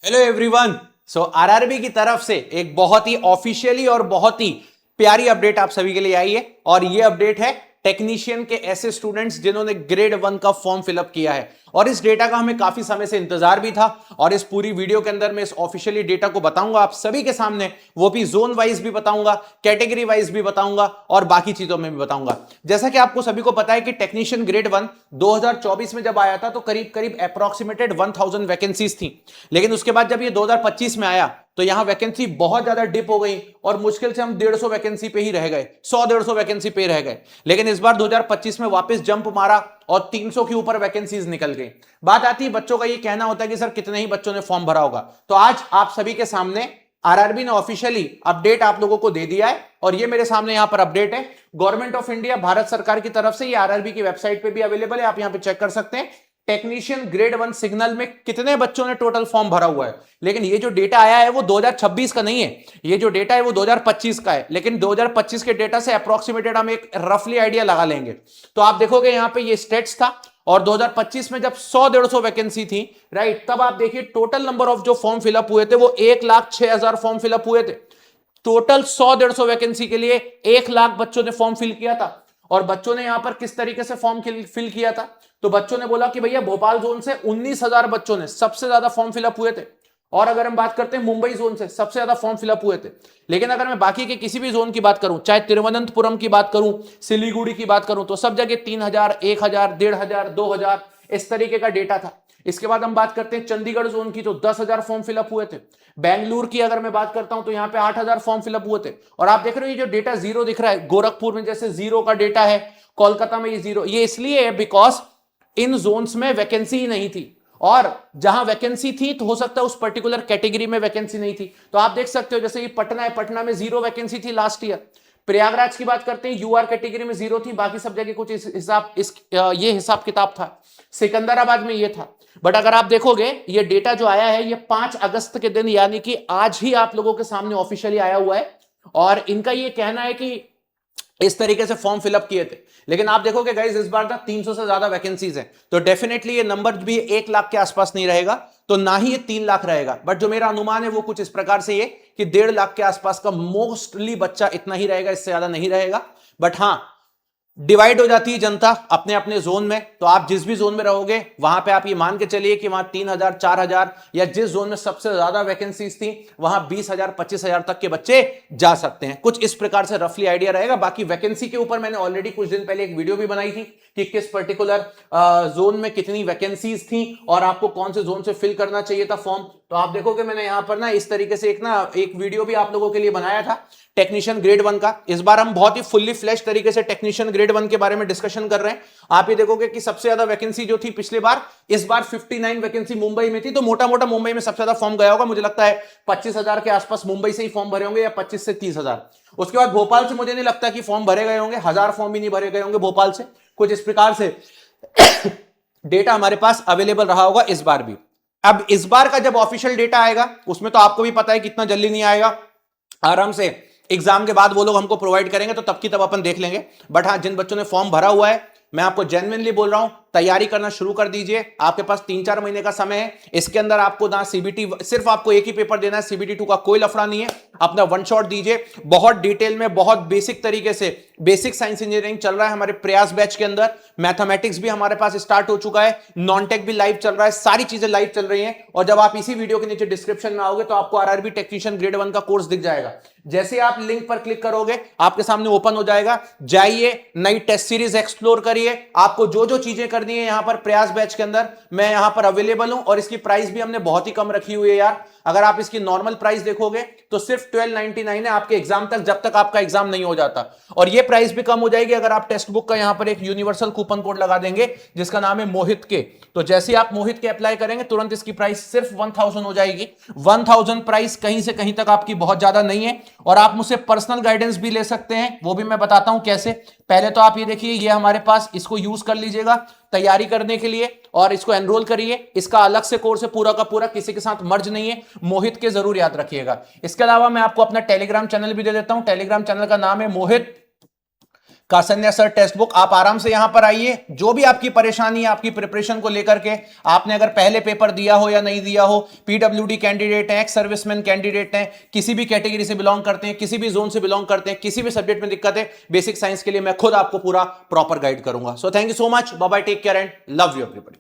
Hello everyone. सो RRB की तरफ से एक बहुत ही ऑफिशियली और बहुत ही प्यारी अपडेट आप सभी के लिए आई है और ये अपडेट है टेक्नीशियन के ऐसे स्टूडेंट्स जिन्होंने ग्रेड 1 का फॉर्म फिलअप किया है और इस डेटा का हमें काफी समय से इंतजार भी था और इस पूरी वीडियो के अंदर मैं इस ऑफिशियली डेटा को बताऊंगा आप सभी के सामने, वो भी जोन वाइज भी बताऊंगा, कैटेगरी वाइज भी बताऊंगा और बाकी चीजों में भी बताऊंगा। जैसा कि आपको सभी को पता है कि टेक्नीशियन ग्रेड 1 2024 में जब आया था तो करीब करीब अप्रोक्सीमेटेड 1000 वैकेंसीज थी, लेकिन उसके बाद जब ये 2025 में आया तो यहां वैकेंसी बहुत ज्यादा डिप हो गई और मुश्किल से हम 150 वैकेंसी पे ही रह गए, 100-150 वैकेंसी पे रह गए। लेकिन इस बार 2025 में वापस जंप मारा और 300 के ऊपर वैकेंसीज निकल गई। बात आती है बच्चों का ये कहना होता है कि सर कितने ही बच्चों ने फॉर्म भरा होगा, तो आज आप सभी के सामने आरआरबी ने ऑफिशियली अपडेट आप लोगों को दे दिया है और ये मेरे सामने यहां पर अपडेट है गवर्नमेंट ऑफ इंडिया, भारत सरकार की तरफ से। ये आरआरबी की वेबसाइट पे भी अवेलेबल है, आप यहां पे चेक कर सकते हैं टेक्नीशियन ग्रेड 1 सिग्नल में कितने बच्चों ने टोटल फॉर्म भरा हुआ है। लेकिन ये जो डेटा आया है वो 2026 का नहीं है, ये जो डेटा है वो 2025 का है, लेकिन 2025 के डेटा से अप्रोक्सीमेटेड हम एक रफली आइडिया लगा लेंगे। तो आप देखोगे यहां पे ये स्टेट्स था और 2025 में जब 100-150 वैकेंसी थी, राइट, तब आप देखिए टोटल नंबर ऑफ जो फॉर्म फिलअप हुए थे वो 1,06,000 फॉर्म फिलअप हुए थे। टोटल 100-150 वैकेंसी के लिए 1,00,000 बच्चों ने फॉर्म फिल किया था। और बच्चों ने यहां पर किस तरीके से फॉर्म फिल किया था, तो बच्चों ने बोला कि भैया भोपाल जोन से 19,000 बच्चों ने सबसे ज्यादा फॉर्म फिलअप हुए थे और अगर हम बात करते हैं मुंबई जोन से सबसे ज्यादा फॉर्म फिलअप हुए थे। लेकिन अगर मैं बाकी के किसी भी जोन की बात करूं, चाहे तिरुवनंतपुरम की बात करूं, सिलीगुड़ी की बात करूं, तो सब जगह 3,000, 1,000, 1,500, 2,000 इस तरीके का डेटा था। इसके बाद हम बात करते हैं चंडीगढ़ जोन की, तो 10,000 फॉर्म फिलअप हुए थे। बेंगलुरु की अगर मैं बात करता हूं तो यहां पे 8,000 फॉर्म फिलअप हुए थे। और आप देख रहे हो ये जो डेटा जीरो दिख रहा है, गोरखपुर में जैसे जीरो का डेटा है, कोलकाता में ये जीरो, ये इसलिए है बिकॉज इन जोन्स में वैकेंसी ही नहीं थी और जहां वैकेंसी थी तो हो सकता है उस पर्टिकुलर कैटेगरी में वैकेंसी नहीं थी। तो आप देख सकते हो जैसे ये पटना है, पटना में जीरो वैकेंसी थी लास्ट ईयर। प्रयागराज की बात करते हैं, यूआर कैटेगरी में जीरो थी, बाकी सब जगह कुछ ये हिसाब किताब था। सिकंदराबाद में ये था। बट अगर आप देखोगे ये डेटा जो आया है ये 5 अगस्त के दिन यानी कि आज ही आप लोगों के सामने ऑफिशियली आया हुआ है और इनका ये कहना है कि इस तरीके से फॉर्म फिलअप किए थे। लेकिन आप देखोगे गाइस इस बार ना 300 से ज्यादा वैकेंसीज हैं, तो डेफिनेटली ये नंबर भी 1,00,000 के आसपास नहीं रहेगा, तो ना ही ये 3,00,000 रहेगा। बट जो मेरा अनुमान है वो कुछ इस प्रकार से ये कि 1,50,000 के आसपास का मोस्टली बच्चा इतना ही रहेगा, इससे ज्यादा नहीं रहेगा। बट हाँ, डिवाइड हो जाती है जनता अपने अपने जोन में, तो आप जिस भी जोन में रहोगे वहां पे आप ये मान के चलिए कि वहां 3,000, 4,000 या जिस जोन में सबसे ज्यादा वैकेंसीज थी वहां 20,000, 25,000 तक के बच्चे जा सकते हैं। कुछ इस प्रकार से रफली आइडिया रहेगा। बाकी वैकेंसी के ऊपर मैंने ऑलरेडी कुछ दिन पहले एक वीडियो भी बनाई थी कि किस पर्टिकुलर जोन में कितनी वैकेंसीज थी और आपको कौन से जोन से फिल करना चाहिए था फॉर्म। तो आप देखोगे मैंने यहां पर ना इस तरीके से एक वीडियो भी आप लोगों के लिए बनाया था टेक्नीशियन ग्रेड 1 का। इस बार हम बहुत ही फुल्ली फ्लैश तरीके से टेक्नीशियन ग्रेड 1 के बारे में डिस्कशन कर रहे हैं। आप ये देखोगे कि सबसे ज्यादा वैकेंसी जो थी पिछले बार, इस बार 59 वैकेंसी मुंबई में थी, तो मोटा मोटा मुंबई में सबसे ज्यादा फॉर्म गया होगा। मुझे लगता है 25,000 के आसपास मुंबई से ही फॉर्म भरे होंगे या 25 से 30,000। उसके बाद भोपाल से मुझे नहीं लगता कि फॉर्म भरे गए होंगे, 1,000 फॉर्म भी नहीं भरे गए होंगे भोपाल से। कुछ इस प्रकार से डेटा हमारे पास अवेलेबल रहा होगा इस बार भी। अब इस बार का जब ऑफिशियल डेटा आएगा उसमें तो आपको भी पता है कितना जल्दी नहीं आएगा, आराम से एग्जाम के बाद वो लोग हमको प्रोवाइड करेंगे, तो तब की तब अपन देख लेंगे। बट हाँ, जिन बच्चों ने फॉर्म भरा हुआ है मैं आपको जेन्युइनली बोल रहा हूं, तैयारी करना शुरू कर दीजिए। आपके पास 3-4 महीने का समय है। इसके अंदर आपको ना सीबीटी, सिर्फ आपको एक ही पेपर देना है, सीबीटी 2 का कोई लफड़ा नहीं है। अपना वन शॉट दीजिए, बहुत डिटेल में, बहुत बेसिक तरीके से। बेसिक साइंस इंजीनियरिंग चल रहा है हमारे प्रयास बैच के अंदर, मैथमेटिक्स भी हमारे पास स्टार्ट हो चुका है, नॉन टेक भी लाइव चल रहा है, सारी चीजें लाइव चल रही हैं। और जब आप इसी वीडियो के नीचे डिस्क्रिप्शन में आओगे तो आपको आरआरबी टेक्नीशियन ग्रेड 1 का कोर्स दिख जाएगा। जैसे आप लिंक पर क्लिक करोगे आपके सामने ओपन हो जाएगा, जाइए नई टेस्ट सीरीज एक्सप्लोर करिए। आपको जो जो चीजें करनी है यहां पर प्रयास बैच के अंदर मैं यहां पर अवेलेबल हूं और इसकी प्राइस भी हमने बहुत ही कम रखी हुई है यार। अगर आप इसकी नॉर्मल प्राइस देखोगे तो सिर्फ 1299 है आपके एग्जाम तक, जब तक आपका एग्जाम नहीं हो जाता। और ये प्राइस भी कम हो जाएगी अगर आप टेक्स्ट बुक का यहां पर एक यूनिवर्सल कूपन कोड लगा देंगे जिसका नाम है मोहित के। तो जैसे आप मोहित के अप्लाई करेंगे तुरंत इसकी प्राइस सिर्फ 1000 हो जाएगी। 1000 प्राइस कहीं से कहीं तक आपकी बहुत ज्यादा नहीं है। और आप मुझसे पर्सनल गाइडेंस भी ले सकते हैं, वो भी मैं बताता हूं कैसे। पहले तो आप ये देखिए, ये हमारे पास, इसको यूज कर लीजिएगा तैयारी करने के लिए और इसको एनरोल करिए। इसका अलग से कोर्स है पूरा का पूरा, किसी के साथ मर्ज नहीं है, मोहित के जरूर याद रखिएगा। इसके अलावा मैं आपको अपना टेलीग्राम चैनल भी दे देता हूं। टेलीग्राम चैनल का नाम है मोहित कासन्या सर टेक्स्ट बुक, आप आराम से यहां पर आइए। जो भी आपकी परेशानी है आपकी प्रिपरेशन को लेकर के, आपने अगर पहले पेपर दिया हो या नहीं दिया हो, पीडब्ल्यूडी कैंडिडेट हैं, एक्स सर्विसमैन कैंडिडेट हैं, किसी भी कैटेगरी से बिलोंग करते हैं, किसी भी जोन से बिलोंग करते हैं, किसी भी सब्जेक्ट में दिक्कत है, बेसिक साइंस के लिए मैं खुद आपको पूरा प्रॉपर गाइड करूंगा। So thank you so much, bye bye, take care and love you everybody.